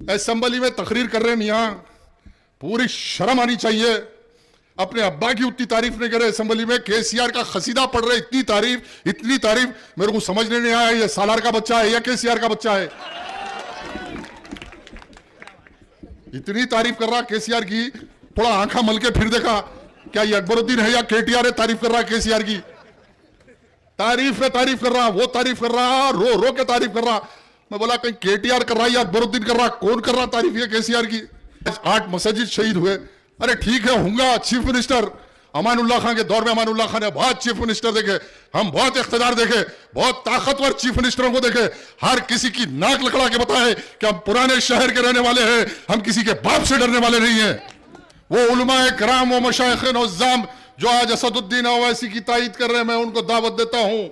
Assembly में तकरीर कर रहे हैं मियां, पूरी शर्म आनी चाहिए। अपने अब्बा की उतनी तारीफ नहीं करे असेंबली में, केसीआर का खसीदा पढ़ रहे, इतनी तारीफ मेरे को समझ नहीं आया ये सालार का बच्चा है या केसीआर का बच्चा है। इतनी तारीफ कर रहा केसीआर की, थोड़ा आंखा मल के फिर देखा क्या ये अकबरुद्दीन है या केटीआर है तारीफ कर रहा केसीआर की। तारीफ कर रहा, वो तारीफ कर रहा, रो रो के तारीफ कर रहा। मैं बोला कहीं केटीआर कर रहा या अकबरुद्दीन कर रहा, कौन कर रहा तारीफ ये केसीआर की। 8 मस्जिद शहीद हुए, अरे ठीक है होगा चीफ मिनिस्टर। अमानुल्लाह खान के दौर में अमानुल्लाह खान ने बहुत चीफ मिनिस्टर देखे, हम बहुत इख्तिदार देखे, बहुत ताकतवर चीफ मिनिस्टरों को देखे। हर किसी की नाक लकड़ा के बताए कि हम पुराने शहर के रहने वाले हैं, हम किसी के बाप से डरने वाले नहीं है। वो उलमाए कराम, वो मशाइखिन उज़्ज़ाम जो आज असदुद्दीन ओवैसी की तायीद कर रहे हैं, मैं उनको दावत देता हूं।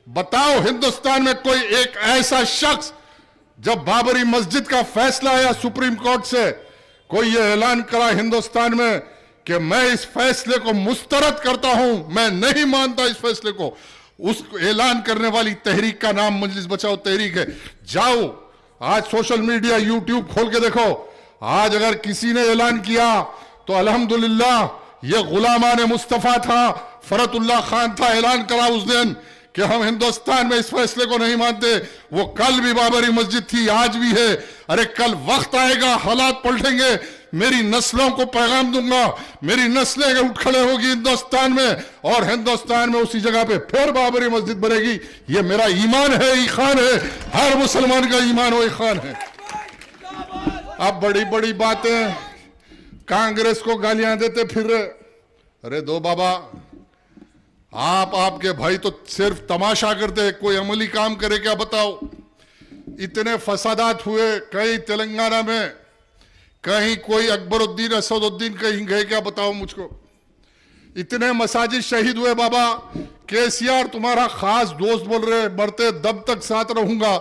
बताओ हिंदुस्तान में कोई एक ऐसा शख्स, जब बाबरी मस्जिद का फैसला आया सुप्रीम कोर्ट से, कोई ये ऐलान करा हिंदुस्तान में कि मैं इस फैसले को मुस्तरद करता हूं, मैं नहीं मानता इस फैसले को। उस ऐलान करने वाली तहरीक का नाम मजलिस बचाओ तहरीक है। जाओ आज सोशल मीडिया यूट्यूब खोल के देखो, आज अगर किसी ने ऐलान किया तो अल्हम्दुलिल्लाह ये गुलामान मुस्तफा था, फरतुल्लाह खान था, ऐलान करा उस दिन कि हम हिंदुस्तान में इस फैसले को नहीं मानते। वो कल भी बाबरी मस्जिद थी, आज भी है। अरे कल वक्त आएगा, हालात पलटेंगे, मेरी नस्लों को पैगाम दूंगा, मेरी नस्लें उठ खड़े होगी हिंदुस्तान में, और हिंदुस्तान में उसी जगह पे फिर बाबरी मस्जिद बनेगी। ये मेरा ईमान है, ईखान है, हर मुसलमान का ईमान और ईखान है। अब बड़ी बड़ी बातें कांग्रेस को गालियां देते फिर रहे। अरे दो बाबा, आपके भाई तो सिर्फ तमाशा करते, कोई अमली काम करे क्या बताओ। इतने फसादात हुए कहीं तेलंगाना में, कहीं कोई अकबरुद्दीन असदुद्दीन कहीं गए क्या बताओ मुझको। इतने मसाजिद शहीद हुए बाबा। केसीआर तुम्हारा खास दोस्त बोल रहे, मरते दम तक साथ रहूंगा।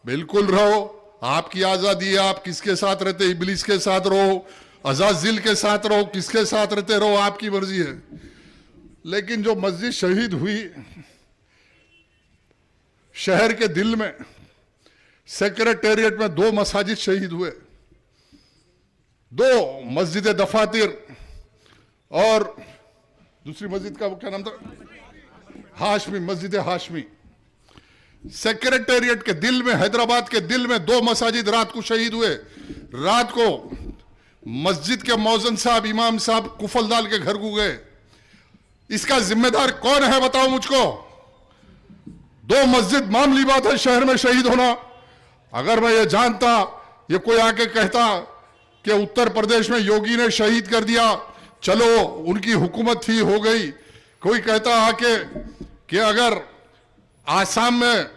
बिल्कुल रहो, आपकी आजादी है, आप किसके साथ रहते, इबलीस के साथ रहो, अजाजिल के साथ रहो, किसके साथ रहते रहो, आपकी मर्जी है। लेकिन जो मस्जिद शहीद हुई शहर के दिल में, सेक्रेटेरिएट में 2 मसाजिद शहीद हुए, 2 मस्जिद दफातिर और दूसरी मस्जिद का क्या नाम था, हाशमी, मस्जिद हाशमी। सेक्रेटेरिएट के दिल में, हैदराबाद के दिल में 2 मसाजिद रात को शहीद हुए। रात को मस्जिद के मौजन साहब, इमाम साहब कुफल डाल के घर को गए। इसका जिम्मेदार कौन है बताओ मुझको। 2 मस्जिद मामूली बात है शहर में शहीद होना। अगर मैं ये जानता, ये कोई आके कहता कि उत्तर प्रदेश में योगी ने शहीद कर दिया, चलो उनकी हुकूमत थी हो गई। कोई कहता आके कि अगर आसाम में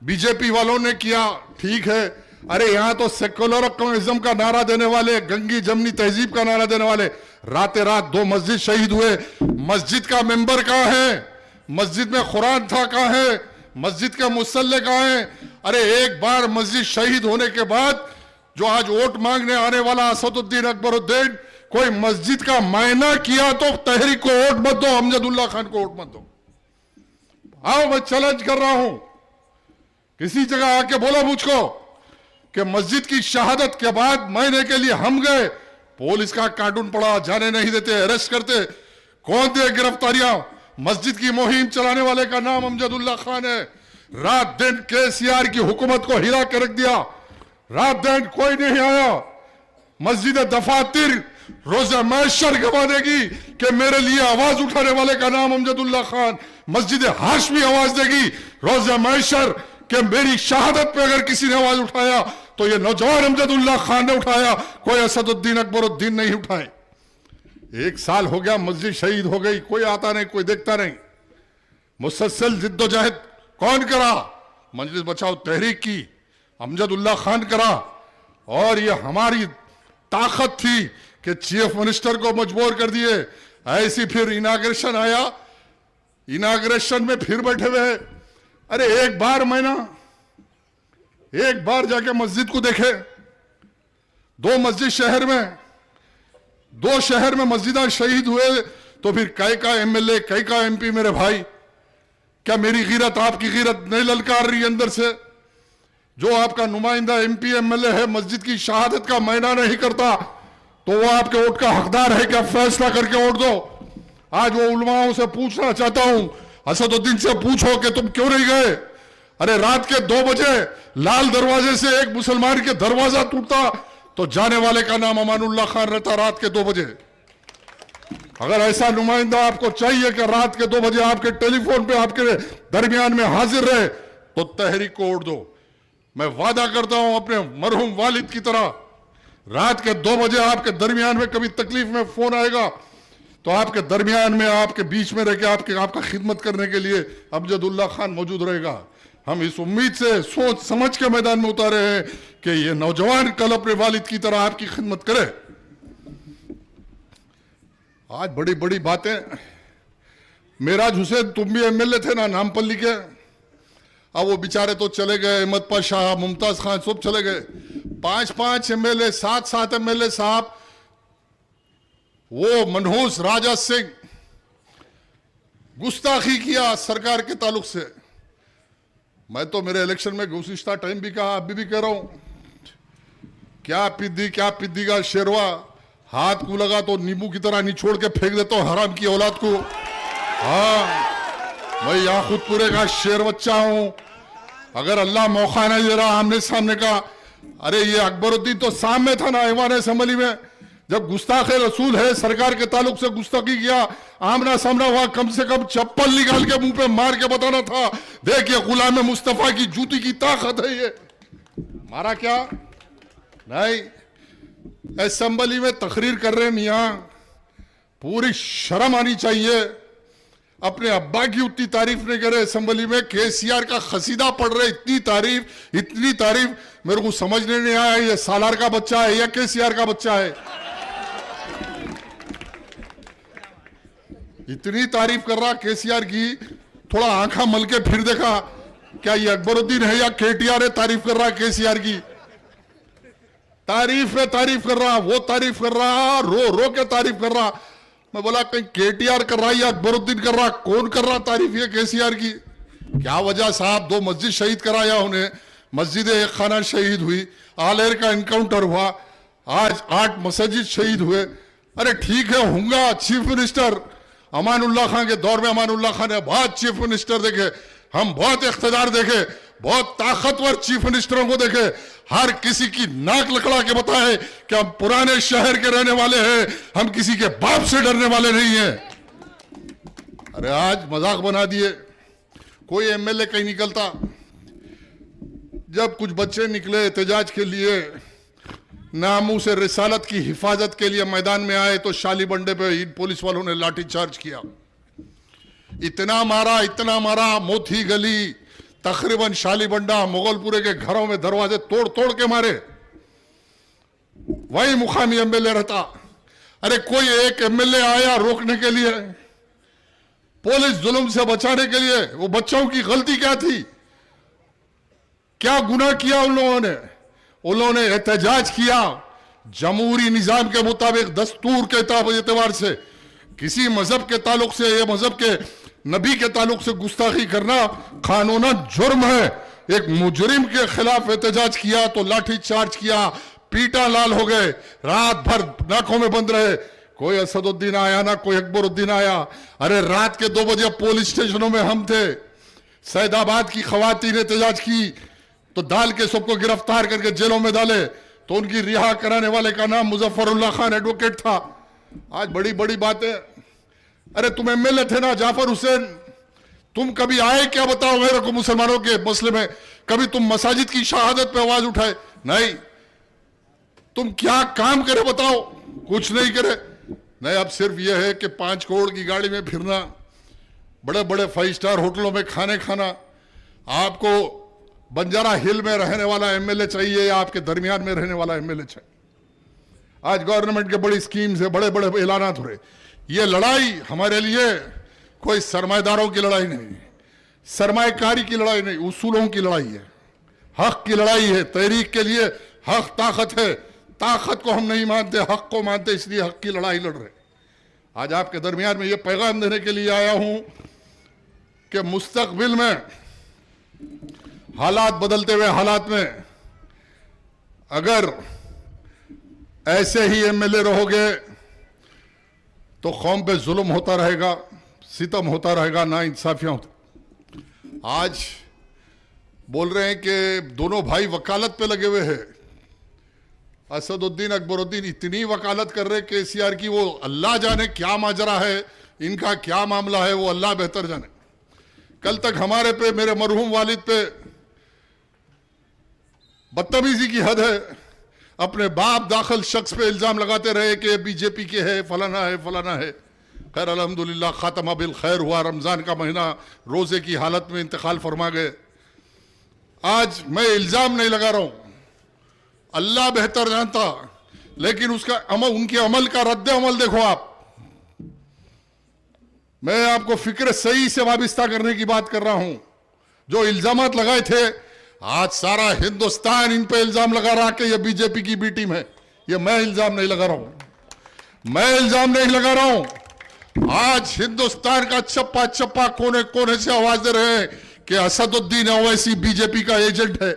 बीजेपी वालों ने किया, ठीक है। अरे यहां तो सेक्युलरिज्म का नारा देने वाले, गंगी जमनी तहजीब का नारा देने वाले, राते रात 2 मस्जिद शहीद हुए। मस्जिद का मेंबर कहां है, मस्जिद में कुरान था कहां है, मस्जिद के मुसल्ले कहां है। अरे एक बार मस्जिद शहीद होने के बाद जो आज वोट मांगने आने वाला असदुद्दीन अकबरुद्दीन, कोई मस्जिद का मायना किया तो तहरीक को वोट मत दो, अमजदुल्ला खान को वोट मत दो। आओ मैं चैलेंज कर रहा हूं, किसी जगह आके बोलो मुझको कि मस्जिद की शहादत के बाद महीने के लिए हम गए, पुलिस का कार्टून पड़ा, जाने नहीं देते, अरेस्ट करते, कौन दे गिरफ्तारियां। मस्जिद की मुहिम चलाने वाले का नाम अमजदुल्ला खान है। रात दिन केसीआर की हुकूमत को हिला कर रख दिया, रात दिन कोई नहीं आया। मस्जिद दफातिर रोजा महशर गवा देगी कि मेरे लिए आवाज उठाने वाले का नाम अमजदुल्ला खान। मस्जिद हाशमी आवाज देगी रोजा महशर कि मेरी शहादत पे अगर किसी ने आवाज उठाया तो ये नौजवान अमजदुल्ला खान ने उठाया, कोई असदुद्दीन अकबरुद्दीन नहीं उठाए। 1 साल हो गया, मस्जिद शहीद हो गई, कोई आता नहीं, कोई देखता नहीं। मुसलसल जिद्दोजहद कौन करा, मजलिस बचाओ तहरीक की, अमजदुल्ला खान करा। और ये हमारी ताकत थी कि चीफ मिनिस्टर को मजबूर कर दिए। ऐसी फिर इनाग्रेशन आया, इनाग्रेशन में फिर बैठे हुए। अरे एक बार जाके मस्जिद को देखे। 2 मस्जिद शहर में, 2 शहर में मस्जिदां शहीद हुए, तो फिर कई का एमएलए, कई का एमपी मेरे भाई, क्या मेरी गीरत आपकी गीरत नहीं ललकार रही अंदर से जो आपका नुमाइंदा एमपी एमएलए है मस्जिद की शहादत का मायना नहीं करता तो वो आपके वोट का हकदार है क्या? फैसला करके वोट दो। आज वो उलमाओं से पूछना चाहता हूं, असदुद्दीन से पूछो कि तुम क्यों नहीं गए? अरे रात के 2 बजे लाल दरवाजे से एक मुसलमान के दरवाजा टूटता तो जाने वाले का नाम अमानुल्लाह खान रहता रात के 2 बजे। अगर ऐसा नुमाइंदा आपको चाहिए कि रात के 2 बजे आपके टेलीफोन पे आपके दरमियान में हाजिर रहे तो तहरीक को वोट दो। मैं वादा करता हूं अपने मरहूम वालिद की तरह, रात के 2 बजे आपके दरमियान में कभी तकलीफ में फोन आएगा तो आपके दरमियान में आपके बीच में रह के आपका खिदमत करने के लिए अमजदुल्लाह खान मौजूद रहेगा। हम इस उम्मीद से सोच समझ के मैदान में उतारे हैं कि ये नौजवान कल अपने वालिद की तरह आपकी खिदमत करे। आज बड़ी बड़ी बातें। मेराज हुसैन तुम भी एमएलए थे ना नामपल्ली के, अब वो बेचारे तो चले गए, अहमद पाशा, मुमताज खान सब चले गए। 5-5 एमएलए, 7-7 एमएलए साहब, वो मनहूस राजा सिंह गुस्ताखी किया सरकार के ताल्लुक से। मैं तो मेरे इलेक्शन में गुज़िश्ता टाइम भी कहा, अभी भी कह रहा हूं, क्या पिद्दी का शेरवा हाथ को लगा तो नींबू की तरह निचोड़ के फेंक देता हूं हराम की औलाद को। हाँ, मैं यहाँ खुद पूरे का शेर बच्चा हूं। अगर अल्लाह मौका नहीं दे रहा आमने सामने का, अरे ये अकबरुद्दीन तो सामने था ना ऐवान असेंबली में, जब गुस्ताख रसूल है सरकार के ताल्लुक से गुस्ताखी किया, आमना सामना हुआ, कम से कम चप्पल निकाल के मुंह पे मार के बताना था, देखिए गुलाम मुस्तफा की जूती की ताकत है ये। मारा क्या? नहीं, असेंबली में तकरीर कर रहे मियाँ, पूरी शर्म आनी चाहिए। अपने अब्बा की उतनी तारीफ नहीं करे असेंबली में, केसीआर का खसीदा पढ़ रहे, इतनी तारीफ मेरे को समझने नहीं आया ये सालार का बच्चा है या केसीआर का बच्चा है। इतनी तारीफ कर रहा केसीआर की, थोड़ा आंखा मल के फिर देखा क्या ये अकबरुद्दीन है या केटीआर है तारीफ कर रहा केसीआर की। तारीफ में तारीफ कर रहा, वो तारीफ कर रहा, रो रो के तारीफ कर रहा। मैं बोला कहीं केटीआर कर रहा या अकबरुद्दीन कर रहा, कौन कर रहा तारीफ ये केसीआर की? क्या वजह साहब? 2 मस्जिद शहीद कराया उन्हें, मस्जिद एक खाना शहीद हुई, आलेर का इनकाउंटर हुआ, आज 8 मस्जिद शहीद हुए। अरे ठीक है, होगा चीफ मिनिस्टर अमानुल्लाह खान के दौर में अमानुल्लाह खान ने बहुत चीफ मिनिस्टर देखे, हम बहुत इख्तिदार देखे, बहुत ताकतवर चीफ मिनिस्टरों को देखे, हर किसी की नाक लकड़ा के बताए कि हम पुराने शहर के रहने वाले हैं, हम किसी के बाप से डरने वाले नहीं हैं। अरे आज मजाक बना दिए। कोई एमएलए कहीं निकलता, जब कुछ बच्चे निकले एहतजाज के लिए, नामू से रिसालत की हिफाजत के लिए मैदान में आए तो शाली बंडे पे इन पुलिस वालों ने लाठी चार्ज किया, इतना मारा, मोती गली, तकरीबन शाली बंडा, मुगलपुरे के घरों में दरवाजे तोड़ तोड़ के मारे। वही मुकामी एमएलए रहता। अरे कोई एक एमएलए आया रोकने के लिए, पुलिस जुल्म से बचाने के लिए। वो बच्चों की गलती क्या थी? क्या गुनाह किया उन लोगों ने? उन लोगों ने एहतजाज किया जमहूरी निजाम के मुताबिक, दस्तूर के एतबार से, किसी मजहब के ताल्लुक से, ये मजहब के नबी के ताल्लुक से गुस्ताखी करना कानूनन जुर्म है। एक मुजरिम के खिलाफ एहतजाज किया तो लाठी चार्ज किया, पीटा लाल हो गए, रात भर नाकों में बंद रहे। कोई असदुद्दीन आया ना कोई अकबरुद्दीन आया। अरे रात के 2 बजे पुलिस स्टेशनों में हम थे, सैदाबाद की खवातीन एहतजाज की तो डाल के सबको गिरफ्तार करके जेलों में डाले, तो उनकी रिहा कराने वाले का नाम मुजफ्फरुल्लाह खान एडवोकेट था। आज बड़ी बड़ी बातें। अरे तुम एमएलए थे ना जाफर हुसैन, तुम कभी आए क्या बताओ मेरे को मुसलमानों के मसले में? कभी तुम मसाजिद की शहादत पे आवाज उठाए? नहीं। तुम क्या काम करे बताओ? कुछ नहीं करे। नहीं, अब सिर्फ यह है कि 5 करोड़ की गाड़ी में फिरना, बड़े बड़े 5 स्टार होटलों में खाने खाना। आपको बंजारा हिल में रहने वाला एमएलए चाहिए या आपके दरमियान में रहने वाला एमएलए चाहिए? आज गवर्नमेंट के बड़ी स्कीम्स है, बड़े बड़े ऐलानात हो रहे। ये लड़ाई हमारे लिए कोई सरमाएदारों की लड़ाई नहीं, सरमाएकारी की लड़ाई नहीं, उसूलों की लड़ाई है, हक की लड़ाई है। तहरीक के लिए हक ताकत है, ताकत को हम नहीं मानते, हक को मानते, इसलिए हक की लड़ाई लड़ रहे। आज आपके दरमियान में ये पैगाम देने के लिए आया हूं कि मुस्तकबिल में हालात बदलते हुए हालात में अगर ऐसे ही एमएलए रहोगे तो कौम पे जुल्म होता रहेगा, सितम होता रहेगा, ना इंसाफियां होती। आज बोल रहे हैं कि दोनों भाई वकालत पे लगे हुए हैं। असदुद्दीन अकबरुद्दीन इतनी वकालत कर रहे केसीआर की, वो अल्लाह जाने क्या माजरा है, इनका क्या मामला है, वो अल्लाह बेहतर जाने। कल तक हमारे पे, मेरे मरहूम वालिद पे बदतमीजी की हद है। अपने बाप दाखिल शख्स पे इल्जाम लगाते रहे कि बीजेपी के है, फलाना है, फलाना है। खैर अल्हम्दुलिल्लाह खात्मा बिल खैर हुआ। रमजान का महीना, रोजे की हालत में इंतकाल फरमा गए। आज मैं इल्जाम नहीं लगा रहा हूं, अल्लाह बेहतर जानता, लेकिन उसका अमल, उनके अमल का रद्द अमल देखो आप। मैं आपको फिक्र सही से वाबिस्ता करने की बात कर रहा हूं। जो इल्जामात लगाए थे, आज सारा हिंदुस्तान इन पे इल्जाम लगा रहा कि ये बीजेपी की बी टीम है। ये मैं इल्जाम नहीं लगा रहा हूं, मैं इल्जाम नहीं लगा रहा हूं। आज हिंदुस्तान का चप्पा चप्पा, कोने कोने से आवाज दे रहे हैं कि असदुद्दीन ओवैसी बीजेपी का एजेंट है,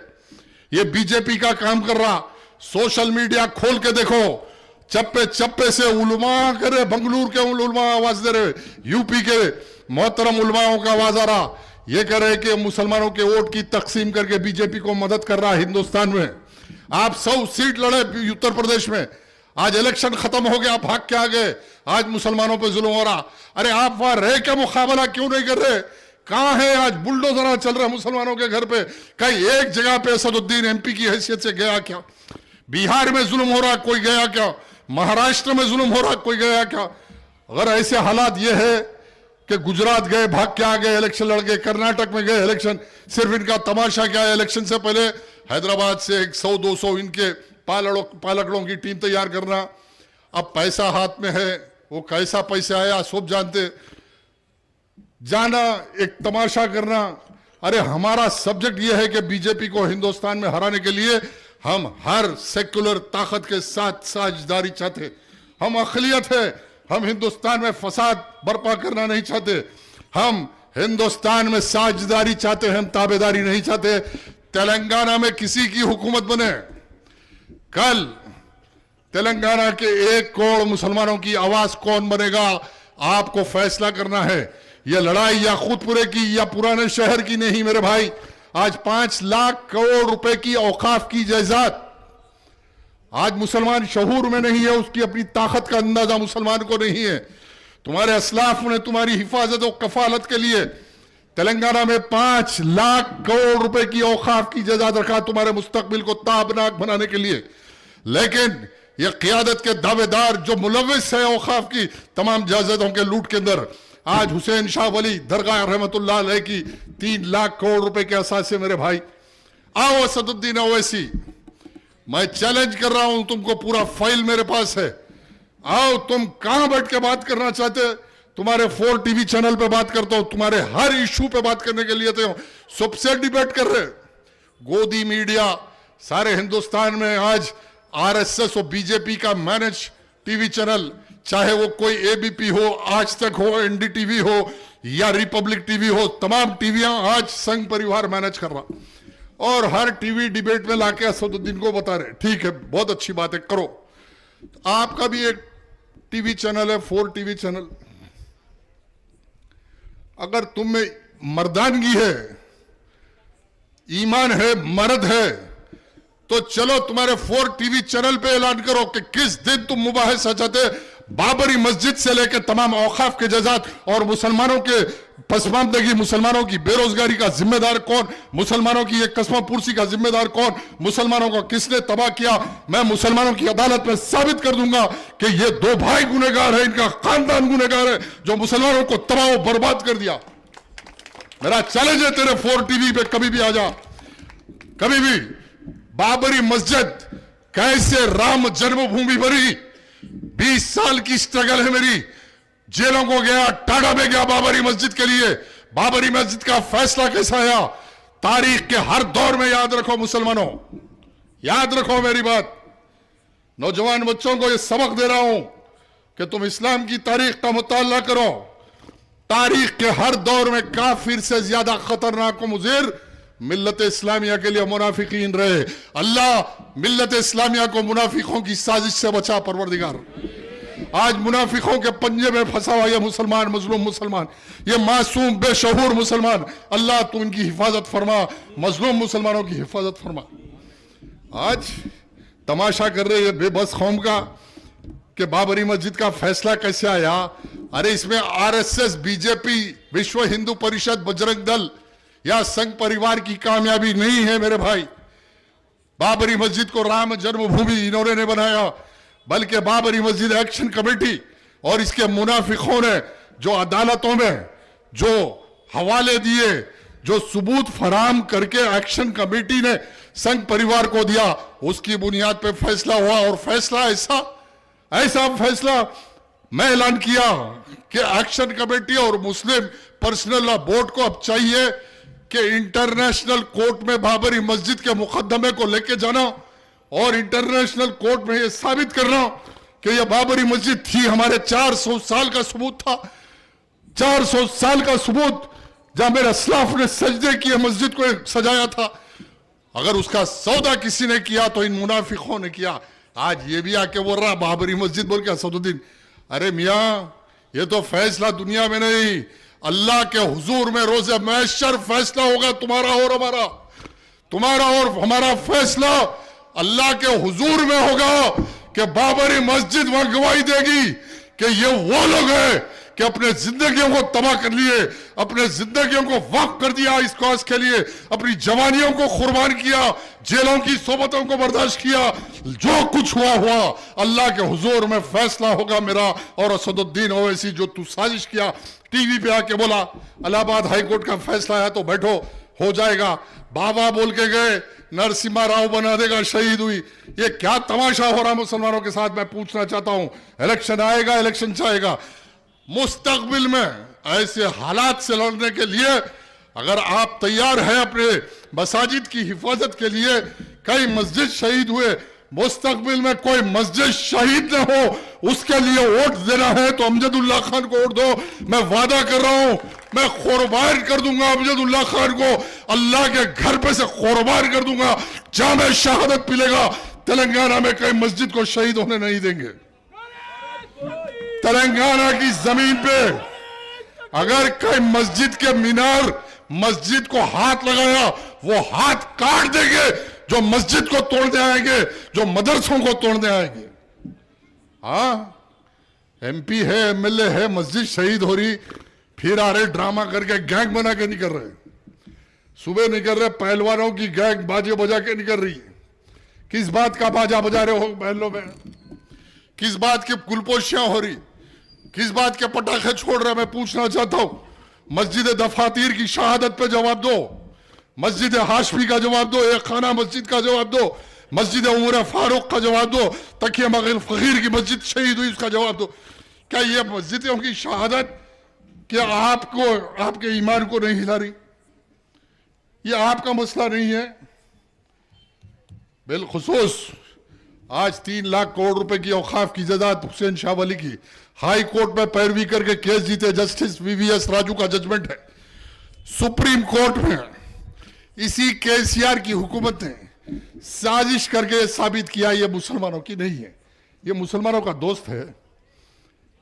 ये बीजेपी का काम कर रहा। सोशल मीडिया खोल के देखो, चप्पे चप्पे से उलमा करे, बंगलुरु के उलमा आवाज दे रहे, यूपी के मोहतरम उलमाओं का आवाज आ रहा। ये कह रहे कि मुसलमानों के वोट की तकसीम करके बीजेपी को मदद कर रहा है। हिंदुस्तान में आप 100 सीट लड़े उत्तर प्रदेश में, आज इलेक्शन खत्म हो गया, आप भाग के आ गए, आज मुसलमानों पे जुल्म हो रहा। अरे आप वहां रह के मुकाबला क्यों नहीं कर रहे? कहां है आज बुलडोजर चल रहा है मुसलमानों के घर पे? कहीं एक जगह पे असदुद्दीन एमपी की हैसियत से गया क्या? बिहार में जुल्म हो रहा, कोई गया क्या? महाराष्ट्र में जुल्म हो रहा, कोई गया क्या? अगर ऐसे हालात ये है कि गुजरात गए, भाग के आ गए, इलेक्शन लड़ गए, कर्नाटक में गए इलेक्शन, सिर्फ इनका तमाशा क्या है? इलेक्शन से पहले हैदराबाद से 100-200 इनके पालकड़ों की टीम तैयार करना। अब पैसा हाथ में है, वो कैसा पैसा आया सब जानते, जाना एक तमाशा करना। अरे हमारा सब्जेक्ट यह है कि बीजेपी को हिंदुस्तान में हराने के लिए हम हर सेक्युलर ताकत के साथ साझेदारी चाहते। हम अखिलियत है, हम हिंदुस्तान में फसाद बर्पा करना नहीं चाहते, हम हिंदुस्तान में साझेदारी चाहते हैं, हम ताबेदारी नहीं चाहते। तेलंगाना में किसी की हुकूमत बने, कल तेलंगाना के 1 करोड़ मुसलमानों की आवाज कौन बनेगा, आपको फैसला करना है। यह लड़ाई या खुदपुरे की या पुराने शहर की नहीं मेरे भाई। आज 5 लाख करोड़ रुपए की औकाफ की जायदाद आज मुसलमान शहूर में नहीं है, उसकी अपनी ताकत का अंदाजा मुसलमान को नहीं है। तुम्हारे असलाफ ने तुम्हारी हिफाजत और कफालत के लिए तेलंगाना में 5 लाख करोड़ रुपए की औकाफ की जायदाद रखा, तुम्हारे मुस्तकबिल को ताबनाक बनाने के लिए। लेकिन यह क़ियादत के दावेदार जो मुलव्विस है औकाफ की तमाम जायदादों के लूट के अंदर, आज हुसैन शाह वली दरगाह रहमतुल्लाह अलैह की 3 लाख करोड़ रुपए के असास से मेरे भाई। आओ असदुद्दीन ओवैसी, मैं चैलेंज कर रहा हूं तुमको, पूरा फाइल मेरे पास है। आओ, तुम कहां बैठ के बात करना चाहते? तुम्हारे 4 टीवी चैनल पे बात करता हूं, तुम्हारे हर इशू पे बात करने के लिए तो सबसे डिबेट कर रहे। गोदी मीडिया सारे हिंदुस्तान में आज आरएसएस और बीजेपी का मैनेज टीवी चैनल, चाहे वो कोई एबीपी हो, आज तक हो, एनडीटीवी हो या रिपब्लिक टीवी हो, तमाम टीवियां आज संघ परिवार मैनेज कर रहा। और हर टीवी डिबेट में लाके असदुद्दीन को बता रहे, ठीक है बहुत अच्छी बात है करो। आपका भी एक टीवी चैनल है, 4 टीवी चैनल। अगर तुम में मर्दानगी है, ईमान है, मर्द है, तो चलो तुम्हारे 4 टीवी चैनल पे ऐलान करो कि किस दिन तुम मुबाहिसा चाहते। बाबरी मस्जिद से लेकर तमाम औकाफ के जजात और मुसलमानों के पसमानदगी, मुसलमानों की बेरोजगारी का जिम्मेदार कौन, मुसलमानों की एक कस्मा पुरसी का जिम्मेदार कौन, मुसलमानों को किसने तबाह किया, मैं मुसलमानों की अदालत में साबित कर दूंगा कि ये 2 भाई गुनहगार है, इनका खानदान गुनहगार है जो मुसलमानों को तबाह और बर्बाद कर दिया। मेरा चैलेंज है तेरे 4 टीवी पे, कभी भी आ जा, कभी भी। बाबरी मस्जिद कैसे राम जन्मभूमि बनी, 20 साल की स्ट्रगल है मेरी, जेलों को गया, टाडा में गया बाबरी मस्जिद के लिए। बाबरी मस्जिद का फैसला कैसा आया, तारीख के हर दौर में याद रखो मुसलमानों, याद रखो मेरी बात। नौजवान बच्चों को यह सबक दे रहा हूं कि तुम इस्लाम की तारीख का मुताला करो। तारीख के हर दौर में काफिर से ज्यादा खतरनाक और मुज़िर मिल्लत इस्लामिया के लिए मुनाफिकीन रहे। अल्लाह मिल्लत इस्लामिया को मुनाफिकों की साजिश से बचा परवरदिगार। आज मुनाफिकों के पंजे में फंसा हुआ ये मुसलमान, मजलूम मुसलमान, ये मासूम बेशऊर मुसलमान, अल्लाह तू इनकी हिफाजत फरमा, मजलूम मुसलमानों की हिफाजत फरमा। आज तमाशा कर रहे हैं बेबस कौम का कि बाबरी मस्जिद का फैसला कैसे आया। अरे इसमें आरएसएस, बीजेपी, विश्व हिंदू परिषद, बजरंग दल या संघ परिवार की कामयाबी नहीं है मेरे भाई। बाबरी मस्जिद को राम जन्मभूमि इन्होंने नहीं बनाया, बल्कि बाबरी मस्जिद एक्शन कमेटी और इसके मुनाफिकों ने जो अदालतों में जो हवाले दिए, जो सबूत फराम करके एक्शन कमेटी ने संघ परिवार को दिया, उसकी बुनियाद पे फैसला हुआ। और फैसला ऐसा फैसला मैं ऐलान किया कि एक्शन कमेटी और मुस्लिम पर्सनल लॉ बोर्ड को अब चाहिए कि इंटरनेशनल कोर्ट में बाबरी मस्जिद के मुकदमे को लेके जाना और इंटरनेशनल कोर्ट में यह साबित करना कि यह बाबरी मस्जिद थी। हमारे 400 साल का सबूत था, 400 साल का सबूत, जहां मेरे असलाफ ने सजदे किए, मस्जिद को सजाया था। अगर उसका सौदा किसी ने किया तो इन मुनाफिकों ने किया। आज ये भी आके बोल रहा बाबरी मस्जिद बोल के असदुद्दीन। अरे मियां, ये तो फैसला दुनिया में नहीं, अल्लाह के हुजूर में रोज़े महशर फैसला होगा। तुम्हारा और हमारा फैसला अल्लाह के हुजूर में होगा कि बाबरी मस्जिद वहां गवाही देगी कि ये वो लोग हैं कि अपने जिंदगियों को तबाह कर लिए, अपने जिंदगियों को वक्फ कर दिया इस कौस के लिए, अपनी जवानियों को कुर्बान किया, जेलों की सोबतों को बर्दाश्त किया। जो कुछ हुआ अल्लाह के हुजूर में फैसला होगा मेरा और असदुद्दीन ओवैसी। जो तू साजिश किया, टीवी पे आके बोला इलाहाबाद हाईकोर्ट का फैसला है तो बैठो, हो जाएगा, बाबा बोल के गए, नरसिम्हा राव बना देगा, शहीद हुई। ये क्या तमाशा हो रहा मुसलमानों के साथ? मैं पूछना चाहता हूं, इलेक्शन आएगा, इलेक्शन चाहेगा, मुस्तकबिल में ऐसे हालात से लड़ने के लिए अगर आप तैयार हैं अपने मसाजिद की हिफाजत के लिए, कई मस्जिद शहीद हुए, मुस्तकबिल में कोई मस्जिद शहीद न हो उसके लिए वोट देना है तो अमजदुल्ला खान को वोट दो। मैं वादा कर रहा हूं, मैं कुर्बान कर दूंगा अमजदुल्ला खान को, अल्लाह के घर पे से कुर्बान कर दूंगा, जामे शहादत पिलेगा। तेलंगाना में कई मस्जिद को शहीद होने नहीं देंगे। तेलंगाना की जमीन पे अगर कई मस्जिद के मीनार, मस्जिद को हाथ लगाया, वो हाथ काट देंगे जो मस्जिद को तोड़ने आएंगे, जो मदरसों को तोड़ने आएंगे। हाँ, एमपी है, एमएलए है, मस्जिद शहीद हो रही, फिर आ रहे ड्रामा करके, गैंग बना के नहीं कर रहे, सुबह नहीं कर रहे, पहलवानों की गैंग बाजे बजा के नहीं कर रही। किस बात का बाजा बजा रहे हो महलों में? किस बात की कुलपोशियां हो रही? किस बात के पटाखे छोड़ रहे? मैं पूछना चाहता हूं, मस्जिद दफातीर की शहादत पे जवाब दो, मस्जिद हाशमी का जवाब दो, एक खाना मस्जिद का जवाब दो, मस्जिद उमर फारूक का जवाब दो, तकिया मगल फकीर की मस्जिद शहीद हुई उसका जवाब दो। क्या ये मस्जिदों की शहादत क्या आपको, आपके ईमान को नहीं हिला रही? ये आपका मसला नहीं है? बिलखुसूस आज 3 लाख करोड़ रुपए की औकाफ की जायदाद हुसैन शाह वली की हाई कोर्ट में पैरवी करके केस जीते जस्टिस वीवीएस राजू का जजमेंट है। सुप्रीम कोर्ट में इसी केसीआर की हुकूमत ने साजिश करके साबित किया ये मुसलमानों की नहीं है, ये मुसलमानों का दोस्त है।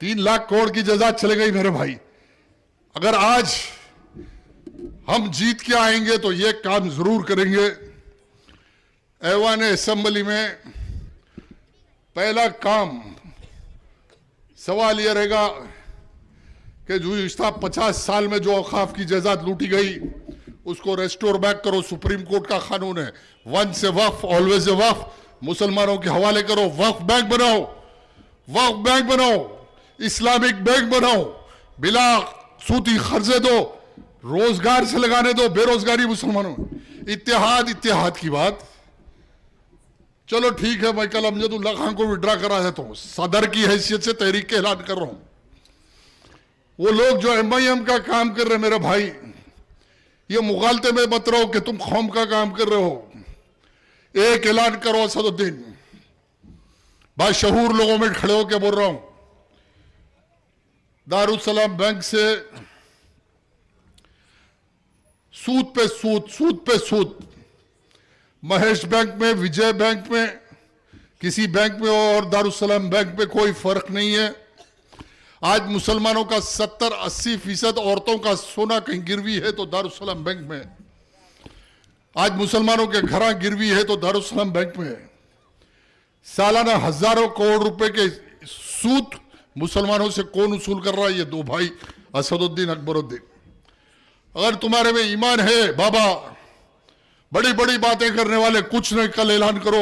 3 लाख करोड़ की जायदाद चले गई मेरे भाई। अगर आज हम जीत के आएंगे तो ये काम जरूर करेंगे। ऐवान असेंबली में पहला काम सवाल यह रहेगा कि गुज़िश्ता 50 साल में जो औकाफ की जायदाद लूटी गई उसको रेस्टोर बैक करो। सुप्रीम कोर्ट का कानून है, once a Waqf always a वक्फ, मुसलमानों के हवाले करो, वक्फ बैंक बनाओ, वक्फ बैंक बनाओ, इस्लामिक बैंक बनाओ, बिला सूती खर्चे दो, रोजगार से लगाने दो, बेरोजगारी मुसलमानों में। इत्तेहाद की बात, चलो ठीक है, मैं कल अमजदुल्ला खान को विड्रा करा देता हूं, सदर की हैसियत से तहरीक के ऐलान कर रहा हूं। वो लोग जो एमआईएम का काम कर रहे मेरे भाई, ये मुगालते में मत रहो कि तुम कौम का काम कर रहे हो। एक ऐलान करो असदुद्दीन, बाशहूर लोगों में खड़े होकर बोल रहा हूं, दारुसलाम बैंक से सूद पे सूद, सूद पे सूद। महेश बैंक में, विजय बैंक में, किसी बैंक में और दारुसलाम बैंक में कोई फर्क नहीं है। आज मुसलमानों का 70-80% औरतों का सोना कहीं गिरवी है तो दारुसलाम बैंक में। आज मुसलमानों के घर गिरवी है तो दारुसलाम बैंक में। सालाना हजारों करोड़ रुपए के सूद मुसलमानों से कौन वसूल कर रहा है? ये दो भाई असदुद्दीन अकबरुद्दीन। अगर तुम्हारे में ईमान है बाबा, बड़ी बड़ी बातें करने वाले कुछ नहीं, कल ऐलान करो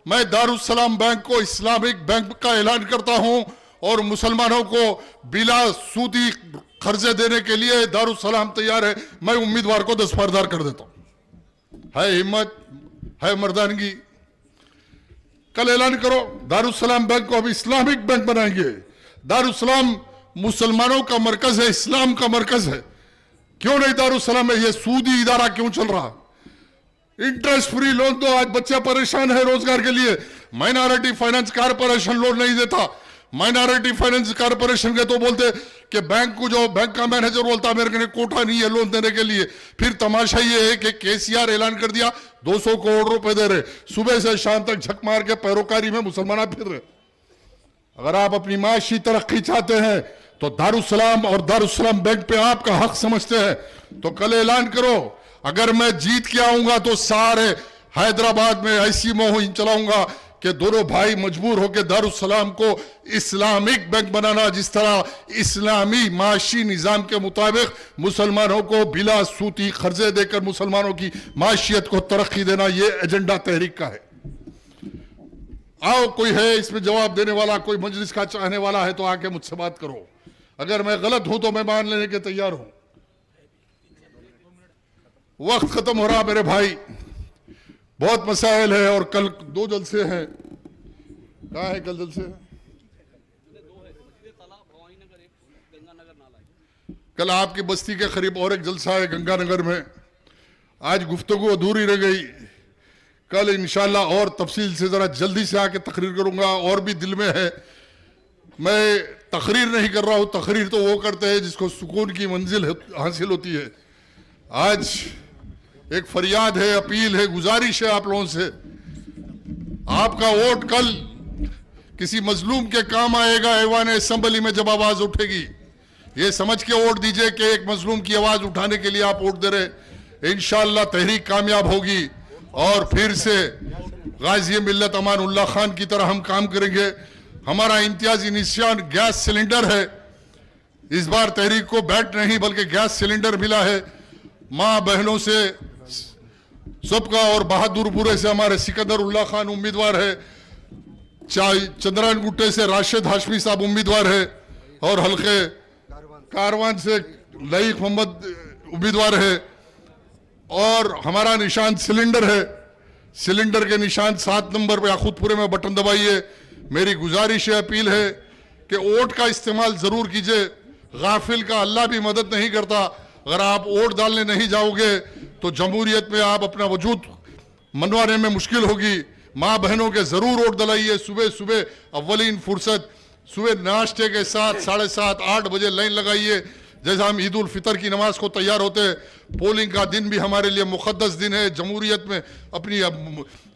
मैं दारुसलाम बैंक को इस्लामिक बैंक का ऐलान करता हूं और मुसलमानों को बिला सूदी कर्जे देने के लिए दारुसलाम तैयार है। मैं उम्मीदवार को दस्तबरदार कर देता हूं। है हिम्मत, है मर्दानगी। कल ऐलान करो दारुसलाम बैंक को अब इस्लामिक बैंक बनाएंगे। दारुसलाम मुसलमानों का मरकज है, इस्लाम का मरकज है। क्यों नहीं दारुसलाम में? यह सूदी इदारा क्यों चल रहा? इंटरेस्ट फ्री लोन दो। आज बच्चा परेशान है रोजगार के लिए, माइनॉरिटी फाइनेंस कारपोरेशन लोन नहीं देता। माइनॉरिटी फाइनेंस कारपोरेशन के तो बोलते कि बैंक को, जो बैंक का मैनेजर बोलता मेरे ने कोटा नहीं है लोन देने के लिए। फिर तमाशा ये है कि केसीआर ऐलान कर दिया 200 करोड़ रुपए दे रहे, सुबह से शाम तक झक मार के पैरोकारी में मुसलमान फिर रहे। अगर आप अपनी माशी तरक्की चाहते हैं तो दारुसलाम और दारुसलाम बैंक पे आपका हक समझते हैं तो कल ऐलान करो। अगर मैं जीत के आऊंगा तो सारे हैदराबाद में ऐसी मुहिम चलाऊंगा कि दोनों भाई मजबूर होकर दारुसलाम को इस्लामिक बैंक बनाना, जिस तरह इस्लामी माशी निजाम के मुताबिक मुसलमानों को बिला सूती कर्जे देकर मुसलमानों की माशियत को तरक्की देना, यह एजेंडा तहरीक का है। आओ, कोई है इसमें जवाब देने वाला, कोई मजलिस का चाहने वाला है तो आके मुझसे बात करो। अगर मैं गलत हूं तो मैं मान लेने के तैयार हूं। वक्त खत्म हो रहा मेरे भाई, बहुत मसाइल है और कल 2 जलसे हैं। कहाँ है कल जलसे? कल आपकी बस्ती के करीब और एक जलसा है गंगानगर में। आज गुफ्तगू अधूरी रह गई। कल इंशाल्लाह और तफसील से जरा जल्दी से आके तकरीर करूंगा। और भी दिल में है, मैं तकरीर नहीं कर रहा हूं। तकरीर तो वो करते हैं जिसको सुकून की मंजिल हासिल होती है। आज एक फरियाद है, अपील है, गुजारिश है आप लोगों से। आपका वोट कल किसी मजलूम के काम आएगा ऐवान असेंबली में जब आवाज उठेगी। ये समझ के वोट दीजिए कि एक मजलूम की आवाज उठाने के लिए आप वोट दे रहे। इंशाअल्लाह तहरीक कामयाब होगी और फिर से गाजी मिल्लत अमान उल्लाह खान की तरह हम काम करेंगे। हमारा इम्तियाजी निशान गैस सिलेंडर है। इस बार तहरीक को बैट नहीं बल्कि गैस सिलेंडर मिला है। माँ बहनों से सबका और बहादुरपुरे से हमारे सिकंदर उल्लाह खान उम्मीदवार है। चंद्रायन गुट्टे से राशिद हाशमी साहब उम्मीदवार है और हल्के कारवान से लईक मोहम्मद उम्मीदवार है। और हमारा निशान सिलेंडर है। सिलेंडर के निशान 7 नंबर पे याकूतपुरे में बटन दबाइए। मेरी गुजारिश है, अपील है कि वोट का इस्तेमाल जरूर कीजिए। गाफिल का अल्लाह भी मदद नहीं करता। अगर आप वोट डालने नहीं जाओगे तो जमहूरियत में आप अपना वजूद मनवाने में मुश्किल होगी। माँ बहनों के जरूर वोट दिलाइए। सुबह सुबह अव्वलीन फुर्सत, सुबह नाश्ते के साथ 7:30 8 बजे लाइन लगाइए। जैसा हम ईद उल फितर की नमाज को तैयार होते हैं, पोलिंग का दिन भी हमारे लिए मुकद्दस दिन है। जमहूरियत में अपनी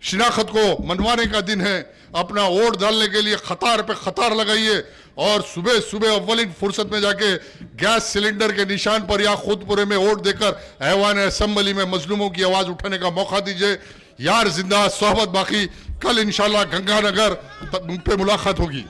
शिनाख्त को मनवाने का दिन है। अपना वोट डालने के लिए कतार पे कतार लगाइए और सुबह सुबह अव्वलीन फुर्सत में जाके गैस सिलेंडर के निशान पर या खुदपुरे में वोट देकर ऐवान असेंबली में मजलूमों की आवाज उठाने का मौका दीजिए। यार जिंदा, सोहबत बाकी। कल इंशाल्लाह गंगानगर पे मुलाकात होगी।